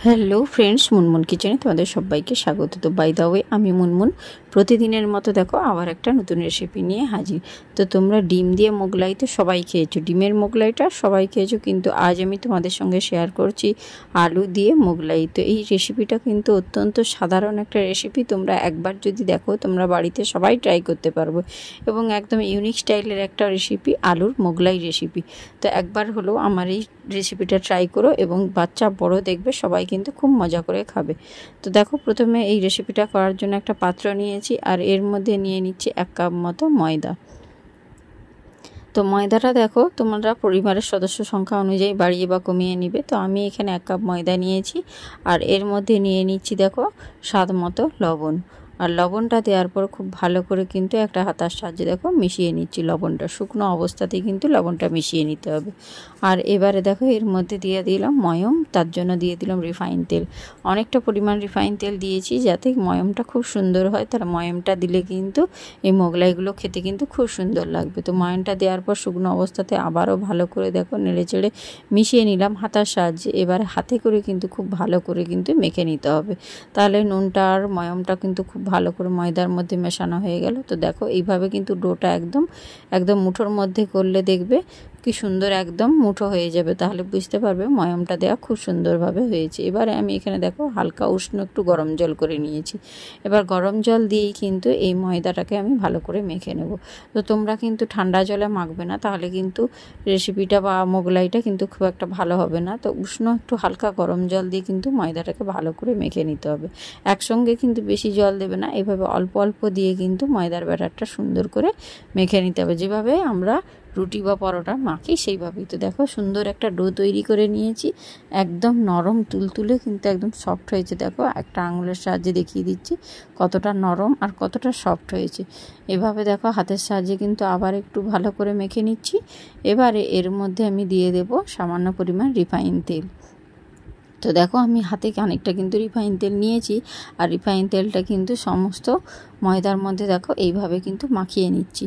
Hello friends, Munmun কিচেনে তোমাদের সবাইকে স্বাগত। তো বাই দ্য ওয়ে, আমি মুনমুন প্রতিদিনের মতো দেখো আবার একটা নতুন রেসিপি নিয়ে হাজির। তো তোমরা ডিম দিয়ে মোগলাই তো সবাই খেয়েছো, ডিমের মোগলাইটা সবাই খেয়েছো, কিন্তু আজ আমি তোমাদের সঙ্গে শেয়ার করছি আলু দিয়ে মোগলাই। তো এই রেসিপিটা কিন্তু অত্যন্ত সাধারণ একটা রেসিপি, তোমরা একবার যদি দেখো তোমরা বাড়িতে সবাই ট্রাই করতে পারবে এবং একদম ইউনিক স্টাইলের একটা রেসিপি, আলুর মোগলাই রেসিপি। তো একবার হলো আমার এই রেসিপিটা ট্রাই করো এবং বাচ্চা বড় দেখবে সবাই কিন্তু খুব মজা করে খাবে। তো দেখো, প্রথমে এই রেসিপিটা করার জন্য একটা পাত্র নিয়েছি আর এর মধ্যে নিয়ে নিচ্ছি 1 কাপ মতো ময়দা। তো ময়দাটা দেখো তোমরা পরিবারের সদস্য সংখ্যা অনুযায়ী বাড়িয়ে বা কমিয়ে নিবে। তো আমি এখানে 1 কাপ ময়দা নিয়েছি আর এর মধ্যে নিয়ে নিচ্ছি দেখো স্বাদ মতো লবণ। আর লবণটা দেওয়ার পর খুব ভালো করে কিন্তু একটা হাতার সাহায্যে দেখো মিশিয়ে নিচ্ছি লবণটা, শুকনো অবস্থাতেই কিন্তু লবণটা মিশিয়ে নিতে হবে। আর এবারে দেখো এর মধ্যে দিয়ে দিলাম ময়ম, তার জন্য দিয়ে দিলাম রিফাইন তেল। অনেকটা পরিমাণ রিফাইন তেল দিয়েছি যাতে ময়মটা খুব সুন্দর হয়, তার ময়মটা দিলে কিন্তু এই মোগলাইগুলো খেতে কিন্তু খুব সুন্দর লাগবে। তো ময়মটা দেওয়ার পর শুকনো অবস্থাতে আবারও ভালো করে দেখো নেড়ে চেড়ে মিশিয়ে নিলাম হাতার সাহায্যে। এবারে হাতে করে কিন্তু খুব ভালো করে কিন্তু মেখে নিতে হবে, তাহলে নুনটা আর ময়মটা কিন্তু খুব ভালো করে ময়দার মধ্যে মেশানো হয়ে গেল। তো দেখো এইভাবে কিন্তু ডোটা একদম মুঠোর মধ্যে করলে দেখবে কি সুন্দর একদম মুঠো হয়ে যাবে, তাহলে বুঝতে পারবে ময়মটা দেওয়া খুব সুন্দরভাবে হয়েছে। এবারে আমি এখানে দেখো হালকা উষ্ণ একটু গরম জল করে নিয়েছি। এবার গরম জল দিয়েই কিন্তু এই ময়দাটাকে আমি ভালো করে মেখে নেব। তো তোমরা কিন্তু ঠান্ডা জলে মাখবে না, তাহলে কিন্তু রেসিপিটা বা মোগলাইটা কিন্তু খুব একটা ভালো হবে না। তো উষ্ণ একটু হালকা গরম জল দিয়ে কিন্তু ময়দাটাকে ভালো করে মেখে নিতে হবে। একসঙ্গে কিন্তু বেশি জল দেবে না, এভাবে অল্প অল্প দিয়ে কিন্তু ময়দার ব্যাটারটা সুন্দর করে মেখে নিতে হবে, যেভাবে আমরা রুটি বা পরোটা মাখি সেইভাবেই। তো দেখো সুন্দর একটা ডো তৈরি করে নিয়েছি, একদম নরম তুলতুলে কিন্তু একদম সফট হয়েছে। দেখো একটা আঙুলের সাহায্যে দেখিয়ে দিচ্ছি কতটা নরম আর কতটা সফট হয়েছে। এভাবে দেখো হাতের সাহায্যে কিন্তু আবার একটু ভালো করে মেখে নিচ্ছি। এবারে এর মধ্যে আমি দিয়ে দেব সামান্য পরিমাণ রিফাইন তেল। তো দেখো আমি হাতে অনেকটা কিন্তু রিফাইন তেল নিয়েছি আর রিফাইন তেলটা কিন্তু সমস্ত ময়দার মধ্যে দেখো এইভাবে কিন্তু মাখিয়ে নিচ্ছি।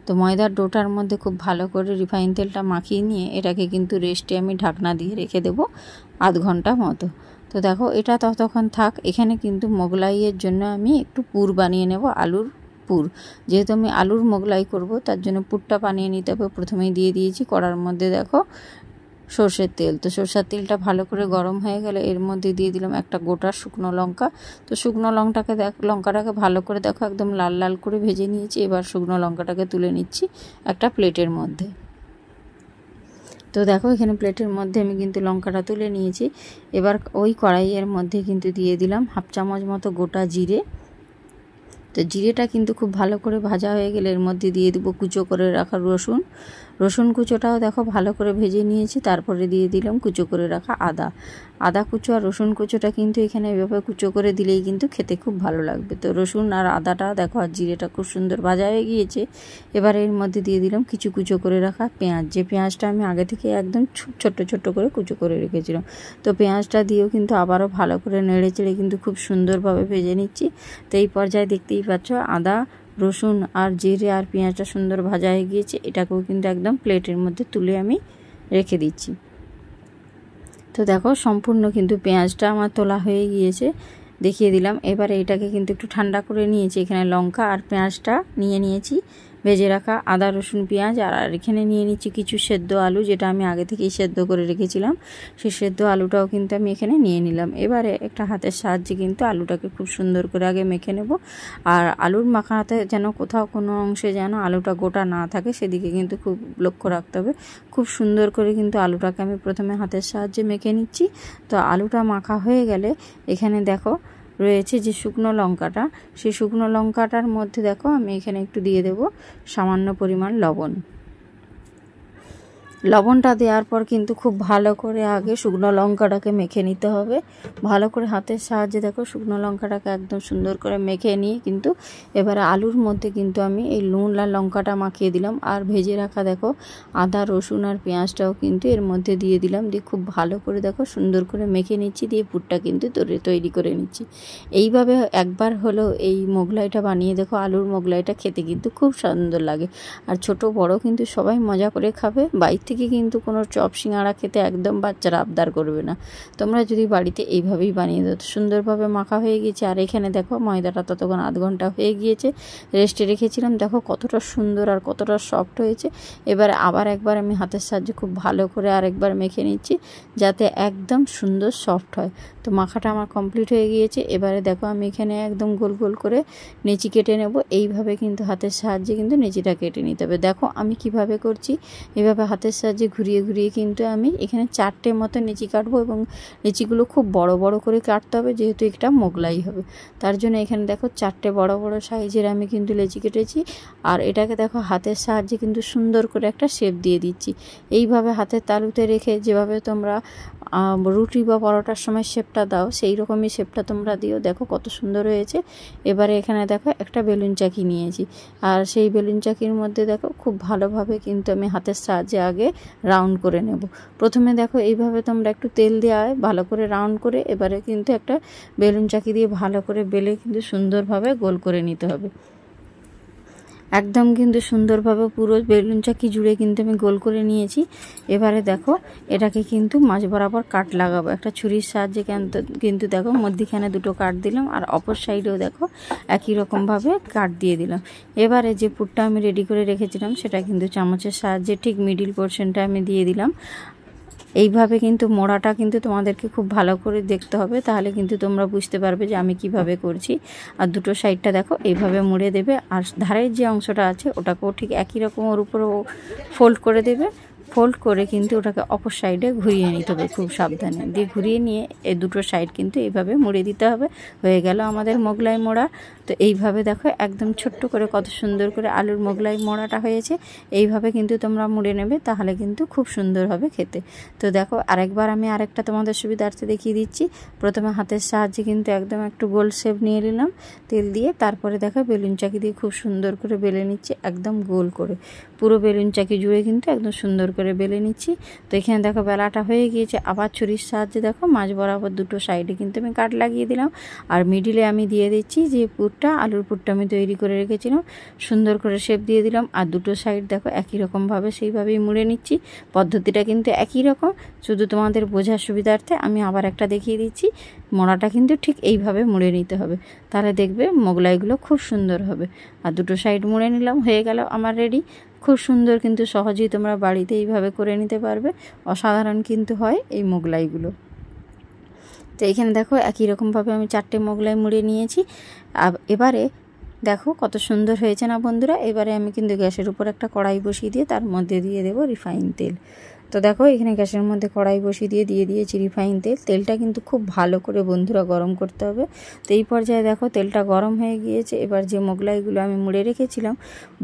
তো ময়দার ডোটার মধ্যে খুব ভালো করে রিফাইন তেলটা মাখিয়ে নিয়ে এটাকে কিন্তু রেস্টে আমি ঢাকনা দিয়ে রেখে দেবো আধ ঘন্টা মতো। তো দেখো এটা ততক্ষণ থাক। এখানে কিন্তু মোগলাইয়ের জন্য আমি একটু পুর বানিয়ে নেব, আলুর পুর। যেহেতু আমি আলুর মোগলাই করব তার জন্য পুরটা বানিয়ে নিতে হবে। প্রথমেই দিয়ে দিয়েছি কড়ার মধ্যে দেখো সর্ষের তেল। তো সর্ষের তেলটা ভালো করে গরম হয়ে গেলে এর মধ্যে দিয়ে দিলাম একটা গোটা শুকনো লঙ্কা। তো শুকনো লঙ্কাটাকে ভালো করে দেখো একদম লাল লাল করে ভেজে নিয়েছি। এবার শুকনো লঙ্কাটাকে তুলে নিচ্ছি একটা প্লেটের মধ্যে। তো দেখো এখানে প্লেটের মধ্যে আমি কিন্তু লঙ্কাটা তুলে নিয়েছি। এবার ওই কড়াইয়ের মধ্যে কিন্তু দিয়ে দিলাম 1/2 চামচ মতো গোটা জিরে। তো জিরেটা কিন্তু খুব ভালো করে ভাজা হয়ে গেলে এর মধ্যে দিয়ে দেবো কুচো করে রাখা রসুন কুচোটাও দেখো ভালো করে ভেজে নিয়েছি। তারপরে দিয়ে দিলাম কুচো করে রাখা আদা কুচো আর রসুন কুচোটা কিন্তু এখানে এভাবে কুচো করে দিলেই কিন্তু খেতে খুব ভালো লাগবে। তো রসুন আর আদাটা দেখো আর জিরেটা খুব সুন্দর ভাজা হয়ে গিয়েছে। এবার এর মধ্যে দিয়ে দিলাম কিছু কুচো করে রাখা পেঁয়াজ, যে পেঁয়াজটা আমি আগে থেকে একদম ছোট্ট ছোট্ট করে কুচো করে রেখেছিলাম। তো পেঁয়াজটা দিয়েও কিন্তু আবারও ভালো করে নেড়ে চেড়ে কিন্তু খুব সুন্দরভাবে ভেজে নিচ্ছি। তো এই পর্যায়ে দেখতেই পাচ্ছ আদা রসুন আর জিরে আর পেঁয়াজটা সুন্দর ভাজা হয়ে গিয়েছে। এটাকেও কিন্তু একদম প্লেটের মধ্যে তুলে আমি রেখে দিচ্ছি। তো দেখো সম্পূর্ণ কিন্তু পেঁয়াজটা আমার তোলা হয়ে গিয়েছে, দেখিয়ে দিলাম। এবারে এটাকে কিন্তু একটু ঠান্ডা করে নিয়েছি। এখানে লঙ্কা আর পেঁয়াজটা নিয়ে নিয়েছি ভেজে রাখা, আদা রসুন পেঁয়াজ, আর এখানে নিয়ে নিচ্ছি কিছু সেদ্ধ আলু, যেটা আমি আগে থেকেই সেদ্ধ করে রেখেছিলাম। সেই সেদ্ধ আলুটাও কিন্তু আমি এখানে নিয়ে নিলাম। এবারে একটা হাতের সাহায্যে কিন্তু আলুটাকে খুব সুন্দর করে আগে মেখে নেব। আর আলুর মাখাতে যেন কোথাও কোনো অংশে যেন আলুটা গোটা না থাকে সেদিকে কিন্তু খুব লক্ষ্য রাখতে হবে। খুব সুন্দর করে কিন্তু আলুটাকে আমি প্রথমে হাতের সাহায্যে মেখে নিচ্ছি। তো আলুটা মাখা হয়ে গেলে এখানে দেখো রয়েছে যে শুকনো লঙ্কাটা, সেই শুকনো লঙ্কাটার মধ্যে দেখো আমি এখানে একটু দিয়ে দেব সামান্য পরিমাণ লবণ। লবণটা দেওয়ার পর কিন্তু খুব ভালো করে আগে শুকনো লঙ্কাটাকে মেখে নিতে হবে। ভালো করে হাতের সাহায্যে দেখো শুকনো লঙ্কাটাকে একদম সুন্দর করে মেখে নিয়ে কিন্তু এবারে আলুর মধ্যে কিন্তু আমি এই নুন আর লঙ্কাটা মাখিয়ে দিলাম আর ভেজে রাখা দেখো আদা রসুন আর পেঁয়াজটাও কিন্তু এর মধ্যে দিয়ে দিলাম। দিয়ে খুব ভালো করে দেখো সুন্দর করে মেখে নিচ্ছি, দিয়ে পুরটা কিন্তু তৈরি করে নিচ্ছি। এইভাবে একবার হলেও এই মোগলাইটা বানিয়ে দেখো, আলুর মোগলাইটা খেতে কিন্তু খুব সুন্দর লাগে আর ছোট বড় কিন্তু সবাই মজা করে খাবে। বাইরে থেকে থেকে কিন্তু কোনো চপ সিঙ্গাড়া খেতে একদম বাচ্চারা আবদার করবে না। তোমরা যদি বাড়িতে এইভাবেই বানিয়ে দাও। সুন্দরভাবে মাখা হয়ে গিয়েছে। আর এখানে দেখো ময়দাটা ততক্ষণ আধ ঘন্টা হয়ে গিয়েছে, রেস্টে রেখেছিলাম। দেখো কতটা সুন্দর আর কতটা সফট হয়েছে। এবারে আবার একবার আমি হাতের সাহায্যে খুব ভালো করে আরেকবার মেখে নিচ্ছি, যাতে একদম সুন্দর সফট হয়। তো মাখাটা আমার কমপ্লিট হয়ে গিয়েছে। এবারে দেখো আমি এখানে একদম গোল গোল করে নেচি কেটে নেব। এইভাবে কিন্তু হাতের সাহায্যে কিন্তু নেচিটা কেটে নিতে হবে। দেখো আমি কিভাবে করছি, এভাবে হাতের সাহায্যে ঘুরিয়ে ঘুরিয়ে কিন্তু আমি এখানে 4টে মতো নেচি কাটবো, এবং নেচিগুলো খুব বড় বড় করে কাটতে হবে, যেহেতু একটা মোগলাই হবে। তার জন্য এখানে দেখো 4টে বড় বড় সাইজের আমি কিন্তু লেচি কেটেছি। আর এটাকে দেখো হাতের সাহায্যে কিন্তু সুন্দর করে একটা শেপ দিয়ে দিচ্ছি। এইভাবে হাতের তালুতে রেখে যেভাবে তোমরা রুটি বা পরোটার সময় শেপটা দাও, সেই রকমই শেপটা তোমরা দিও। দেখো কত সুন্দর হয়েছে। এবারে এখানে দেখো একটা বেলুন চাকি নিয়েছি, আর সেই বেলুন চাকির মধ্যে দেখো খুব ভালোভাবে কিন্তু আমি হাতের সাহায্যে আগে রাউন্ড করে নেব। প্রথমে দেখো এইভাবে তোমরা একটু তেল দেওয়া ভালো করে রাউন্ড করে, এবারে কিন্তু একটা বেলুন চাকি দিয়ে ভালো করে বেলে কিন্তু সুন্দরভাবে গোল করে নিতে হবে। একদম কিন্তু সুন্দরভাবে পুরো বেলুন চাকি জুড়ে কিন্তু আমি গোল করে নিয়েছি। এবারে দেখো এটাকে কিন্তু মাঝ বরাবর কাট লাগাবো একটা ছুরির সাহায্যে। কিন্তু দেখো মধ্যিখানে দুটো কাট দিলাম, আর অপর সাইডেও দেখো একই রকমভাবে কাট দিয়ে দিলাম। এবারে যে পুরটা আমি রেডি করে রেখেছিলাম সেটা কিন্তু চামচের সাহায্যে ঠিক মিডিল পোর্শনটা আমি দিয়ে দিলাম। এইভাবে কিন্তু মোড়াটা কিন্তু তোমাদেরকে খুব ভালো করে দেখতে হবে, তাহলে কিন্তু তোমরা বুঝতে পারবে যে আমি কিভাবে করছি। আর দুটো সাইডটা দেখো এইভাবে মুড়ে দেবে, আর ধারের যে অংশটা আছে ওটাকেও ঠিক একই রকম ওর উপরে ফোল্ড করে দেবে। ফোল্ড করে কিন্তু ওটাকে অপর সাইডে ঘুরিয়ে নিতে হবে খুব সাবধানে। দিয়ে ঘুরিয়ে নিয়ে এই দুটো সাইড কিন্তু এইভাবে মুড়ে দিতে হবে। হয়ে গেল আমাদের মোগলাই মোড়া। তো এইভাবে দেখো একদম ছোট্ট করে কত সুন্দর করে আলুর মোগলাই মোড়াটা হয়েছে। এইভাবে কিন্তু তোমরা মুড়ে নেবে, তাহলে কিন্তু খুব সুন্দর হবে খেতে। তো দেখো আরেকবার আমি আরেকটা তোমাদের সুবিধার্থে দেখিয়ে দিচ্ছি। প্রথমে হাতের সাহায্যে কিন্তু একদম একটু গোল শেপ নিয়ে নিলাম তেল দিয়ে, তারপরে দেখো বেলুন চাকি দিয়ে খুব সুন্দর করে বেলে নিচ্ছি একদম গোল করে। পুরো বেলুন চাকি জুড়ে কিন্তু একদম সুন্দর করে বেলে নিচ্ছি। তো এখানে দেখো বেলাটা হয়ে গিয়েছে। আবার ছুরির সাহায্যে দেখো মাঝ বরাবর দুটো সাইডে কিন্তু আমি কাট লাগিয়ে দিলাম, আর মিডিলে আমি দিয়ে দিচ্ছি যে পুরটা, আলুর পুরটা আমি তৈরি করে রেখেছিলাম, সুন্দর করে শেপ দিয়ে দিলাম। আর দুটো সাইড দেখো একই রকমভাবে সেইভাবেই মুড়ে নিচ্ছি। পদ্ধতিটা কিন্তু একই রকম, শুধু তোমাদের বোঝার সুবিধার্থে আমি আবার একটা দেখিয়ে দিচ্ছি। মোড়াটা কিন্তু ঠিক এইভাবে মুড়ে নিতে হবে, তাহলে দেখবে মোগলাইগুলো খুব সুন্দর হবে। আর দুটো সাইড মুড়ে নিলাম, হয়ে গেল আমার রেডি। খুব সুন্দর, কিন্তু সহজেই তোমরা বাড়িতে এইভাবে করে নিতে পারবে। অসাধারণ কিন্তু হয় এই মোগলাইগুলো। তো এখানে দেখো একই রকমভাবে আমি 4টে মোগলাই মুড়ে নিয়েছি। এবারে দেখো কত সুন্দর হয়েছে না বন্ধুরা। এবারে আমি কিন্তু গ্যাসের উপর একটা কড়াই বসিয়ে দিয়ে তার মধ্যে দিয়ে দেবো রিফাইন তেল। তো দেখো এখানে গ্যাসের মধ্যে কড়াই বসিয়ে দিয়ে দিয়েছি রিফাইন তেল। তেলটা কিন্তু খুব ভালো করে বন্ধুরা গরম করতে হবে। তো এই পর্যায়ে দেখো তেলটা গরম হয়ে গিয়েছে। এবার যে মোগলাইগুলো আমি মুড়ে রেখেছিলাম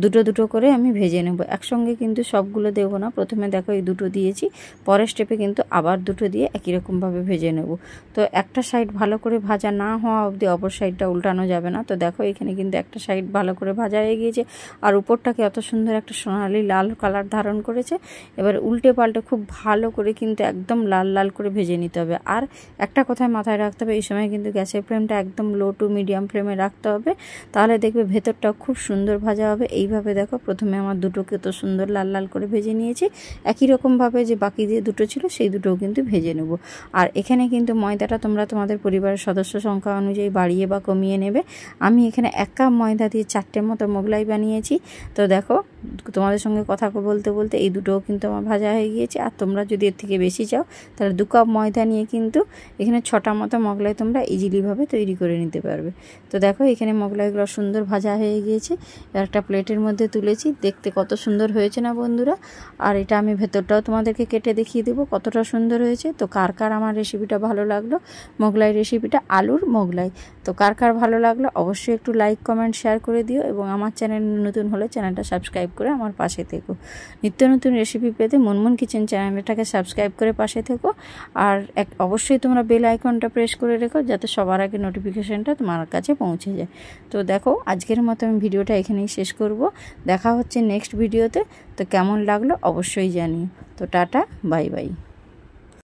দুটো দুটো করে আমি ভেজে নেব। একসঙ্গে কিন্তু সবগুলো দেবো না। প্রথমে দেখো এই দুটো দিয়েছি, পরের স্টেপে কিন্তু আবার দুটো দিয়ে একই রকমভাবে ভেজে নেব। তো একটা সাইড ভালো করে ভাজা না হওয়া অবধি অপর সাইডটা উল্টানো যাবে না। তো দেখো এখানে কিন্তু একটা সাইড ভালো করে ভাজা হয়ে গিয়েছে, আর উপরটাকে এত সুন্দর একটা সোনালি লাল কালার ধারণ করেছে। এবার উল্টে পাল্টে খুব ভালো করে কিন্তু একদম লাল লাল করে ভেজে নিতে হবে। আর একটা কথায় মাথায় রাখতে হবে, এই সময় কিন্তু গ্যাসের ফ্লেমটা একদম লো টু মিডিয়াম ফ্লেমে রাখতে হবে, তাহলে দেখবে ভেতরটা খুব সুন্দর ভাজা হবে। এইভাবে দেখো প্রথমে আমার দুটোকে তো সুন্দর লাল লাল করে ভেজে নিয়েছি। একই রকমভাবে যে বাকি দিয়ে দুটো ছিল সেই দুটোও কিন্তু ভেজে নেব। আর এখানে কিন্তু ময়দাটা তোমরা তোমাদের পরিবারের সদস্য সংখ্যা অনুযায়ী বাড়িয়ে বা কমিয়ে নেবে। আমি এখানে 1 কাপ ময়দা দিয়ে 4টে মতো মোগলাই বানিয়েছি। তো দেখো তোমাদের সঙ্গে কথা বলতে বলতে এই দুটোও কিন্তু আমার ভাজা হয়ে গিয়েছে। আর তোমরা যদি এর থেকে বেশি চাও তাহলে 2 কাপ ময়দা নিয়ে কিন্তু এখানে 6টা মতো মোগলাই তোমরা ইজিলিভাবে তৈরি করে নিতে পারবে। তো দেখো এখানে মোগলাইগুলো সুন্দর ভাজা হয়ে গিয়েছে। একটা প্লেটের মধ্যে তুলেছি, দেখতে কত সুন্দর হয়েছে না বন্ধুরা। আর এটা আমি ভেতরটাও তোমাদেরকে কেটে দেখিয়ে দেবো কতটা সুন্দর হয়েছে। তো কার কার আমার রেসিপিটা ভালো লাগলো, মোগলাই রেসিপিটা আলুর মোগলাই, তো কার কার ভালো লাগলো অবশ্যই একটু লাইক কমেন্ট শেয়ার করে দিও, এবং আমার চ্যানেল নতুন হলে চ্যানেলটা সাবস্ক্রাইব করে আমার পাশে থেকো। নিত্য নতুন রেসিপি পেতে মুনমুন কিচেন চ্যানেলটাকে সাবস্ক্রাইব করে পাশে থেকো। আর অবশ্যই তোমরা বেল আইকনটা প্রেস করে রেখো, যাতে সবার আগে নোটিফিকেশনটা তোমার কাছে পৌঁছে যায়। তো দেখো আজকের মতো আমি ভিডিওটা এখানেই শেষ করব। দেখা হচ্ছে নেক্সট ভিডিওতে। তো কেমন লাগলো অবশ্যই জানিও। তো টাটা, বাই বাই।